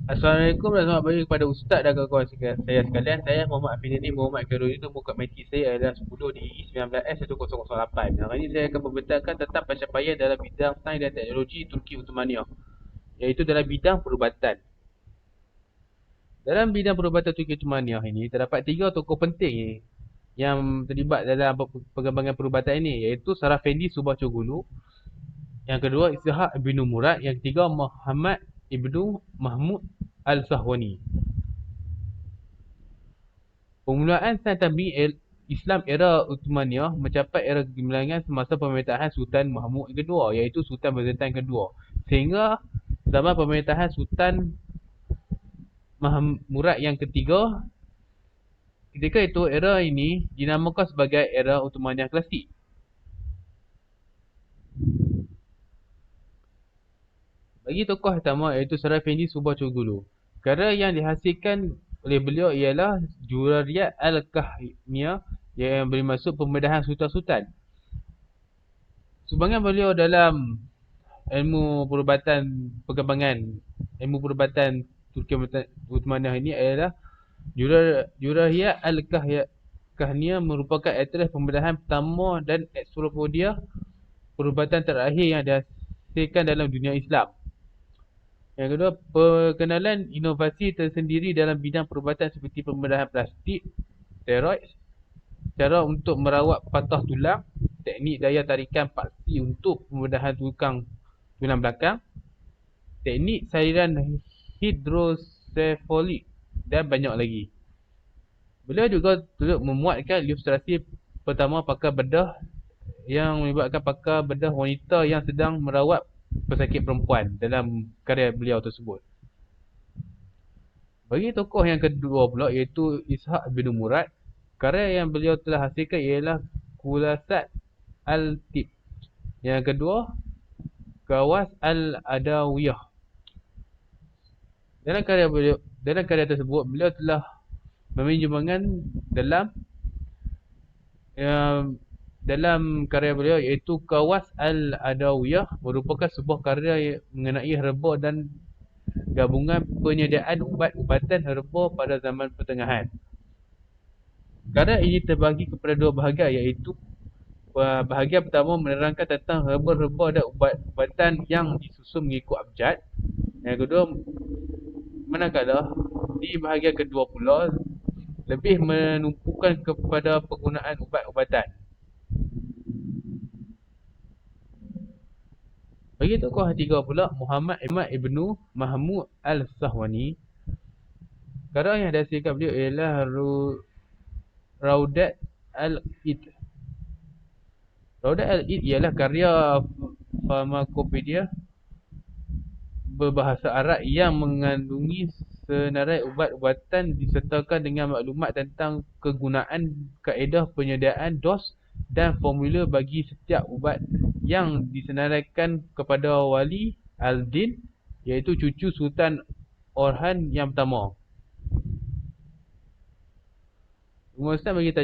Assalamualaikum dan selamat pagi kepada Ustaz dan kawan-kawan saya sekalian. Saya Muhammad Afidin Muhammad Khairul. Nombor kad matrik saya adalah 10 di 19S1008. Hari ini saya akan membentangkan tentang pencapaian dalam bidang sains dan teknologi Turki Uthmaniyah, iaitu dalam bidang perubatan. Dalam bidang perubatan Turki Uthmaniyah ini terdapat tiga tokoh penting yang terlibat dalam perkembangan perubatan ini, iaitu Sarafendi Subahcoglu, yang kedua Ishak bin Murad, yang ketiga Muhammad ibnu Mahmud Al-Sahwani. Permulaan sains tabi'in Islam era Uthmaniyah mencapai era kegemilangan semasa pemerintahan Sultan Mahmud kedua, iaitu Sultan Byzantine kedua, sehingga zaman pemerintahan Sultan Murad yang ketiga. Ketika itu era ini dinamakan sebagai era Uthmaniyah klasik. Bagi tokoh pertama iaitu Sarafendi Subahcoglu, karya yang dihasilkan oleh beliau ialah Jurariyat Al-Kahmiyah yang bermaksud pembedahan sultan-sultan. Sumbangan beliau dalam ilmu perubatan perkembangan ilmu perubatan Turki Uthmaniyah ini adalah Jurahiyat Al-Kahmiyah merupakan atlas pembedahan pertama dan ensiklopedia perubatan terakhir yang dihasilkan dalam dunia Islam. Yang kedua, perkenalan inovasi tersendiri dalam bidang perubatan seperti pembedahan plastik, steroid, cara untuk merawat patah tulang, teknik daya tarikan paksi untuk pembedahan tulang belakang, teknik sairan hidrocephalic dan banyak lagi. Beliau juga turut memuatkan ilustrasi pertama pakar bedah yang melibatkan pakar bedah wanita yang sedang merawat pesakit perempuan dalam karya beliau tersebut. Bagi tokoh yang kedua pula iaitu Ishak bin Murad, karya yang beliau telah hasilkan ialah Khulasat Al-Tib. Yang kedua, Kawas Al-Adawiyah. Dalam karya tersebut beliau telah meminjamkan dalam karya beliau iaitu Kawas Al-Adawiyah merupakan sebuah karya mengenai herba dan gabungan penyediaan ubat-ubatan herba pada zaman pertengahan. Karya ini terbagi kepada dua bahagian iaitu bahagian pertama menerangkan tentang herba-herba dan ubat-ubatan yang disusun mengikut abjad. Yang kedua, manakala di bahagian kedua pula lebih menumpukan kepada penggunaan ubat-ubatan. Bagi tokoh ketiga pula Muhammad ibnu Mahmud Al-Sahwani, karya yang dihasilkan beliau ialah Raudat Al-Id. Raudat Al-Id ialah karya farmakopedia berbahasa Arab yang mengandungi senarai ubat-ubatan disertakan dengan maklumat tentang kegunaan, kaedah penyediaan dos dan formula bagi setiap ubat yang disenaraikan kepada Wali Al-Din, iaitu cucu Sultan Orhan yang pertama. Ustaz bagi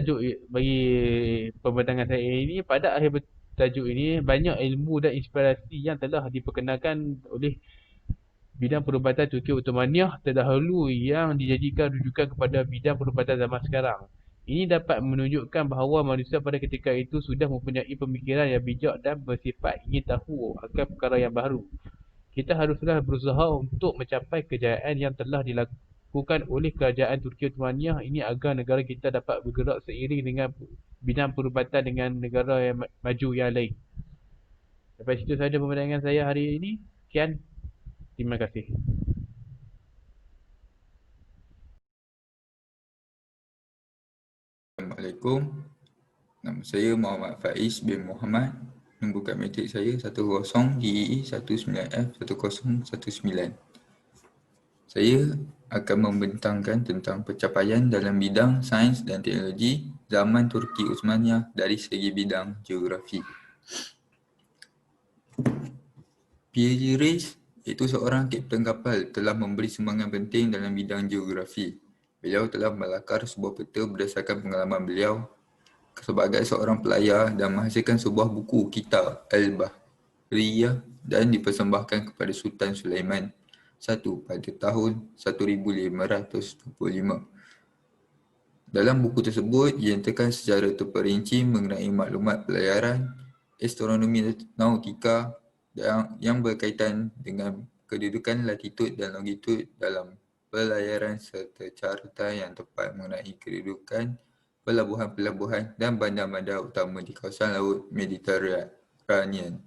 pembentangan saya ini, pada akhir tajuk ini banyak ilmu dan inspirasi yang telah diperkenalkan oleh bidang perubatan Turki Uthmaniyah terdahulu yang dijadikan rujukan kepada bidang perubatan zaman sekarang. Ini dapat menunjukkan bahawa manusia pada ketika itu sudah mempunyai pemikiran yang bijak dan bersifat ingin tahu akan perkara yang baru. Kita haruslah berusaha untuk mencapai kejayaan yang telah dilakukan oleh kerajaan Turki Uthmaniyah ini agar negara kita dapat bergerak seiring dengan bidang perubatan dengan negara yang maju yang lain. Sampai situ sahaja pembentangan saya hari ini. Sekian. Terima kasih. Assalamualaikum. Nama saya Muhammad Faiz bin Muhammad. Nombor kad matrik saya 10 GEE 19F1019. Saya akan membentangkan tentang pencapaian dalam bidang sains dan teknologi zaman Turki Uthmaniyah dari segi bidang geografi. Pierre Reis, iaitu seorang kapten kapal, telah memberi sumbangan penting dalam bidang geografi. Beliau telah melakar sebuah peta berdasarkan pengalaman beliau sebagai seorang pelayar dan menghasilkan sebuah buku Kitab Al-Bahriyah dan dipersembahkan kepada Sultan Sulaiman pada tahun 1525. Dalam buku tersebut, dinyatakan secara terperinci mengenai maklumat pelayaran, astronomi nautika yang berkaitan dengan kedudukan latitud dan longitud dalam pelayaran serta carta yang tepat mengenai kedudukan pelabuhan-pelabuhan dan bandar-bandar utama di kawasan Laut Mediterranean.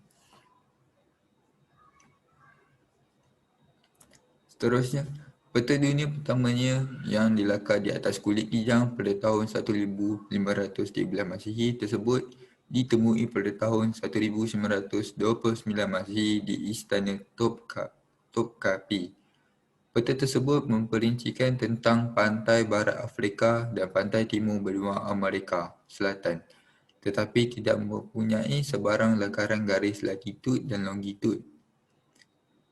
Seterusnya, peta dunia pertamanya yang dilakar di atas kulit kijang pada tahun 1513 Masihi tersebut ditemui pada tahun 1929 Masihi di Istana Topkapi. Peta tersebut memperincikan tentang pantai barat Afrika dan pantai timur benua Amerika Selatan, tetapi tidak mempunyai sebarang lakaran garis latitud dan longitud.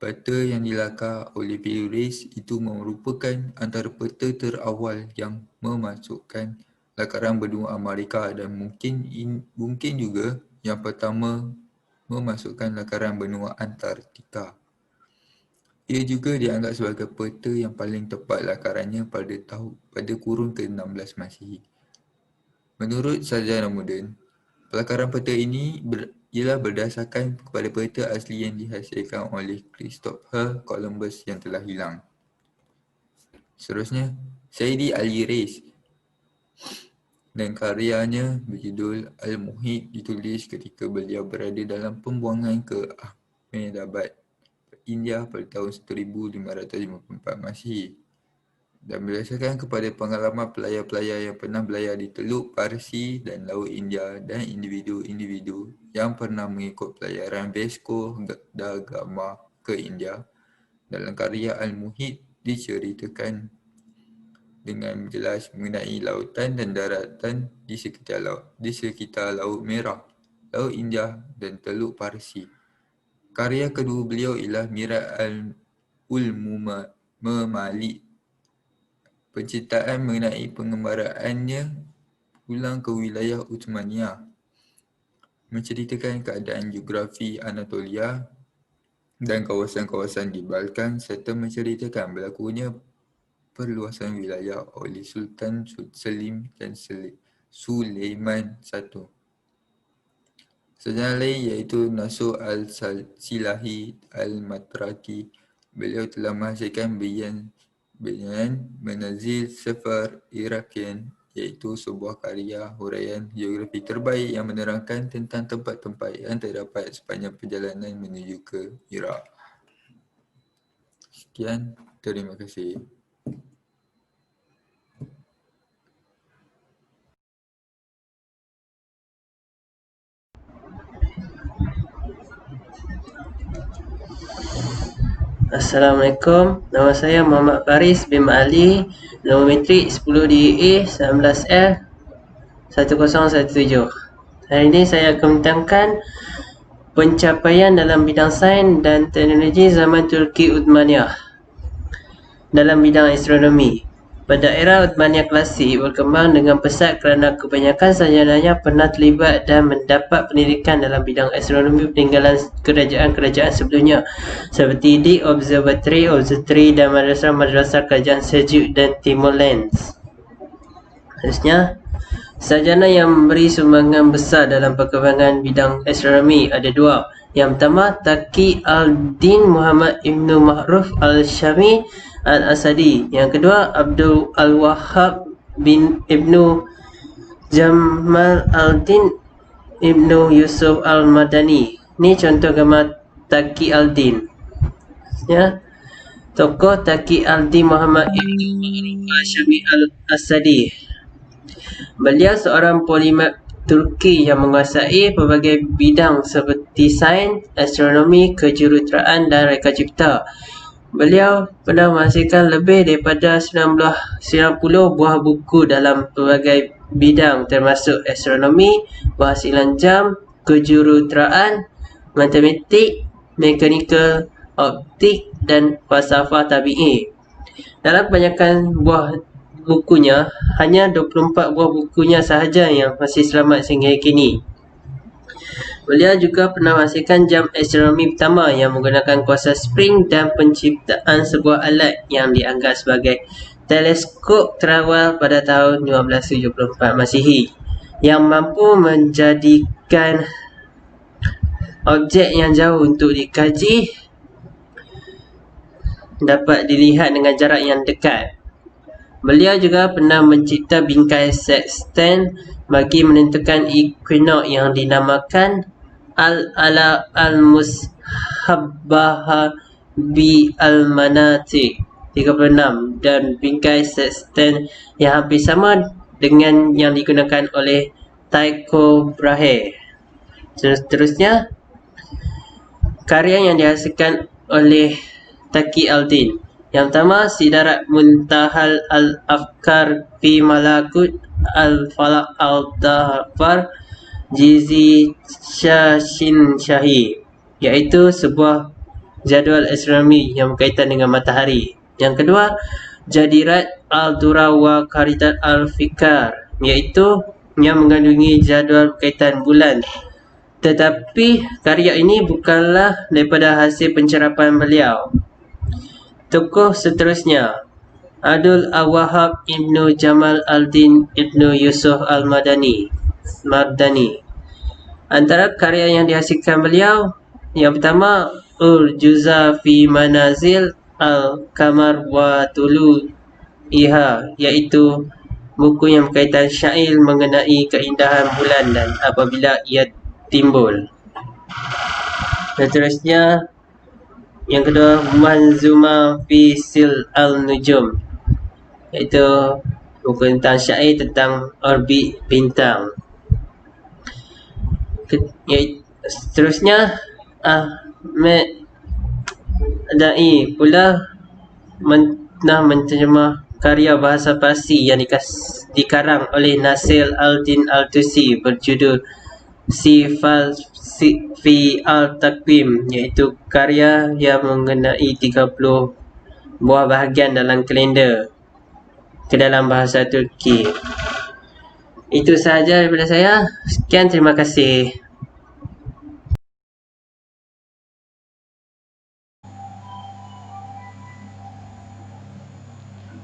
Peta yang dilakar oleh Peirce itu merupakan antara peta terawal yang memasukkan lakaran benua Amerika dan mungkin juga yang pertama memasukkan lakaran benua Antartika. Ia juga dianggap sebagai peta yang paling tepat lakarannya pada kurun ke-16 Masihi. Menurut sarjana moden, pelakaran peta ini ialah berdasarkan kepada peta asli yang dihasilkan oleh Christopher Columbus yang telah hilang. Seterusnya, Saidi Ali Reis dan karyanya berjudul Al-Muhit ditulis ketika beliau berada dalam pembuangan ke Ahmedabad, India pada tahun 1554 Masihi. Dan berdasarkan kepada pengalaman pelayar-pelayar yang pernah belayar di Teluk Parsi dan Laut India dan individu-individu yang pernah mengikut pelayaran Vasco da Gama ke India, dalam karya Al-Muhit diceritakan dengan jelas mengenai lautan dan daratan di sekitar Laut Merah, Laut India dan Teluk Parsi. Karya kedua beliau ialah Mirat al-Mamalik. Penceritaan mengenai pengembaraannya pulang ke wilayah Uthmaniyah, menceritakan keadaan geografi Anatolia dan kawasan-kawasan di Balkan serta menceritakan berlakunya perluasan wilayah oleh Sultan Selim dan Sulaiman I. Sejarah lain iaitu Nasr al-Silahi al-Matraki. Beliau telah menghasilkan Bayan Manazil Safar Iraqian, iaitu sebuah karya huraian geografi terbaik yang menerangkan tentang tempat-tempat yang terdapat sepanjang perjalanan menuju ke Iraq. Sekian, terima kasih. Assalamualaikum, nama saya Muhammad Faris bin Ali, nombor metrik 10DA 19L 1017. Hari ini saya akan menerangkan pencapaian dalam bidang sains dan teknologi zaman Turki Uthmaniyah dalam bidang astronomi. Pada era Uthmaniyah klasik berkembang dengan pesat kerana kebanyakan sarjananya pernah terlibat dan mendapat pendidikan dalam bidang astronomi peninggalan kerajaan-kerajaan sebelumnya seperti di Observatory dan madrasah kerajaan Seljuk dan Timur Lens. Seterusnya, sarjana yang memberi sumbangan besar dalam perkembangan bidang astronomi ada dua. Yang pertama, Taqi al-Din Muhammad Ibnu Ma'ruf al-Syami al-Asadi. Yang kedua, Abdul al-Wahhab bin Ibnu Jamal al-Din Ibnu Yusuf al-Madani. Ini contoh gambar Taqi al-Din. Ya. Tokoh Taqi al-Din Muhammad Ibnu Ma'ruf al-Syami al-Asadi. Beliau seorang polimat Turki yang menguasai pelbagai bidang seperti sains, astronomi, kejuruteraan dan reka cipta. Beliau pernah menghasilkan lebih daripada 90 buah buku dalam pelbagai bidang termasuk astronomi, penghasilan jam, kejuruteraan, matematik, mekanikal, optik dan falsafah tabi'i. Dalam kebanyakan buah bukunya, hanya 24 buah bukunya sahaja yang masih selamat sehingga kini. Beliau juga pernah menghasilkan jam astronomi pertama yang menggunakan kuasa spring dan penciptaan sebuah alat yang dianggap sebagai teleskop terawal pada tahun 1574 Masihi yang mampu menjadikan objek yang jauh untuk dikaji dapat dilihat dengan jarak yang dekat. Beliau juga pernah mencipta bingkai sextant bagi menentukan equinox yang dinamakan Al-Ala Al-Mushabbaha bi Al-Manatik 36 dan bingkai sextant yang hampir sama dengan yang digunakan oleh Tycho Brahe. Seterusnya, karya yang dihasilkan oleh Taqi al-Din. Yang pertama, Sidarat Muntahal al-Afkar fi Malakut al-Falak al-Dahfar Jizi Shashin Shahi, iaitu sebuah jadual astronomi yang berkaitan dengan matahari. Yang kedua, Jadirat al-Dura wa Kharitat al-Fikar, iaitu yang mengandungi jadual berkaitan bulan. Tetapi karya ini bukanlah daripada hasil pencerapan beliau. Tokoh seterusnya, Abdul Wahab Ibnu Jamal al-Din Ibnu Yusuf al-Mardani. Antara karya yang dihasilkan beliau, yang pertama, Urjuza fi Manazil al-Qamar wa Tulu Iha, iaitu buku yang berkaitan syair mengenai keindahan bulan dan apabila ia timbul. Seterusnya, yang kedua, Manzuma fi Sil al-Nujum, iaitu buku tentang syair tentang orbit bintang. Seterusnya, Ahmad Dai pula pernah menterjemah karya bahasa Parsi yang dikarang oleh Nasir al-Din al-Tusi berjudul Sifal fi al-Taqwim, iaitu karya yang mengenai 30 buah bahagian dalam kalender ke dalam bahasa Turki. Itu sahaja daripada saya. Sekian, terima kasih.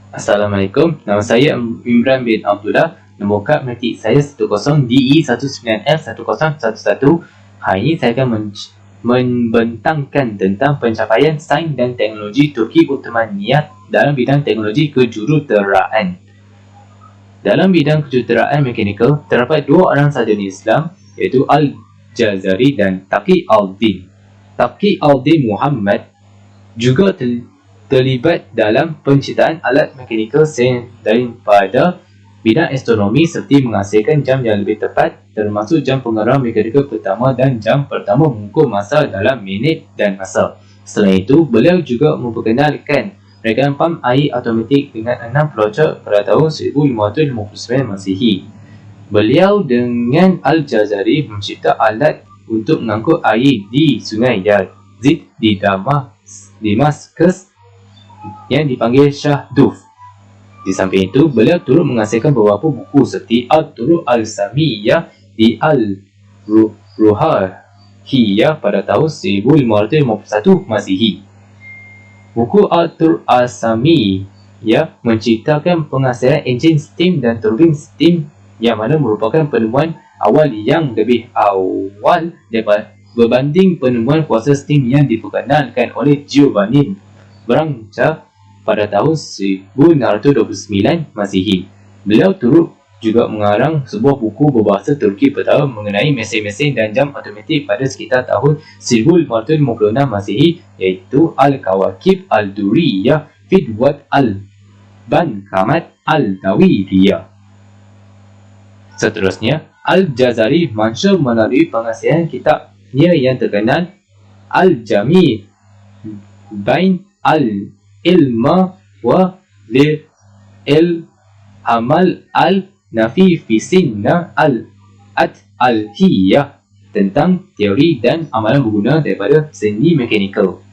Assalamualaikum, nama saya Imran bin Abdullah. Nombor kad matematik saya 10DE19F1011. Hari ini saya akan membentangkan tentang pencapaian sains dan teknologi Turki Ottomaniyah dalam bidang teknologi kejuruteraan. Dalam bidang kejuruteraan mekanikal, terdapat dua orang sarjana Islam, iaitu Al-Jazari dan Taqi al-Din. Taqi al-Din Muhammad juga terlibat dalam penciptaan alat mekanikal daripada bidang astronomi seperti menghasilkan jam yang lebih tepat, termasuk jam pengarah mekanikal pertama dan jam pertama mengukur masa dalam minit dan masa. Selain itu, beliau juga memperkenalkan rekan pam air automatik dengan 6 pelocok pada tahun 1559 Masihi. Beliau dengan Al-Jazari mencipta alat untuk mengangkut air di Sungai Yazid di Damaskus yang dipanggil Shah Duf. Di samping itu, beliau turut menghasilkan beberapa buku seperti Al-Turuq Al-Samiyah di Al-Ruhahiyah pada tahun 1551 Masihi. Buku Al-Turuq Al-Samiyah menciptakan penghasilan enjin steam dan turbin steam, yang mana merupakan penemuan awal yang lebih awal berbanding penemuan kuasa steam yang diperkenalkan oleh Giovanni Branca pada tahun 1629 Masihi. Beliau turut juga mengarang sebuah buku berbahasa Turki pertama mengenai mesin-mesin dan jam automatik pada sekitar tahun 1556 Masihi, iaitu Al-Kawakib Al-Duriyah Fidwat Al-Bankamat Al-Dawidiyah. Seterusnya, Al-Jazari mansur melalui penghasilan kitabnya yang terkenal Al-Jami' Bain Al-Ilma wa Al-Amal Al-Nafi fi Sinna Al-Hiyah, tentang teori dan amalan berguna daripada seni mekanikal.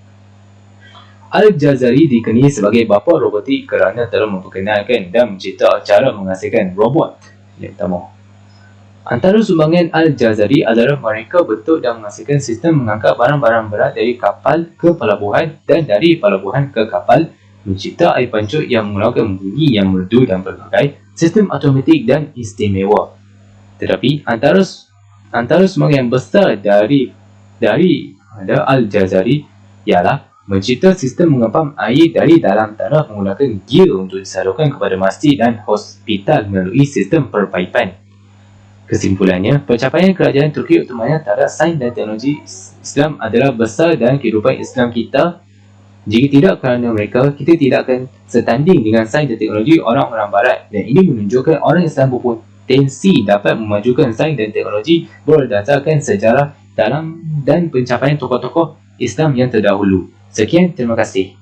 Al-Jazari dikenali sebagai bapa robotik kerana telah memperkenalkan dan mencipta cara menghasilkan robot yang pertama. Antara sumbangan Al-Jazari adalah mereka bentuk dan menghasilkan sistem mengangkat barang-barang berat dari kapal ke pelabuhan dan dari pelabuhan ke kapal, mencipta air pancut yang mengeluarkan bunyi yang merdu dan pelbagai, sistem automatik dan istimewa. Tetapi antara sumbangan yang besar dari Al-Jazari ialah mencipta sistem mengempam air dari dalam tanah menggunakan gear untuk disalurkan kepada masjid dan hospital melalui sistem perpaipan. Kesimpulannya, pencapaian kerajaan Turki Ottoman terhadap sains dan teknologi Islam adalah besar dalam kehidupan Islam kita. Jika tidak kerana mereka, kita tidak akan setanding dengan sains dan teknologi orang-orang barat, dan ini menunjukkan orang Islam berpotensi dapat memajukan sains dan teknologi berdasarkan sejarah dalam dan pencapaian tokoh-tokoh Islam yang terdahulu. Sekian, terima kasih.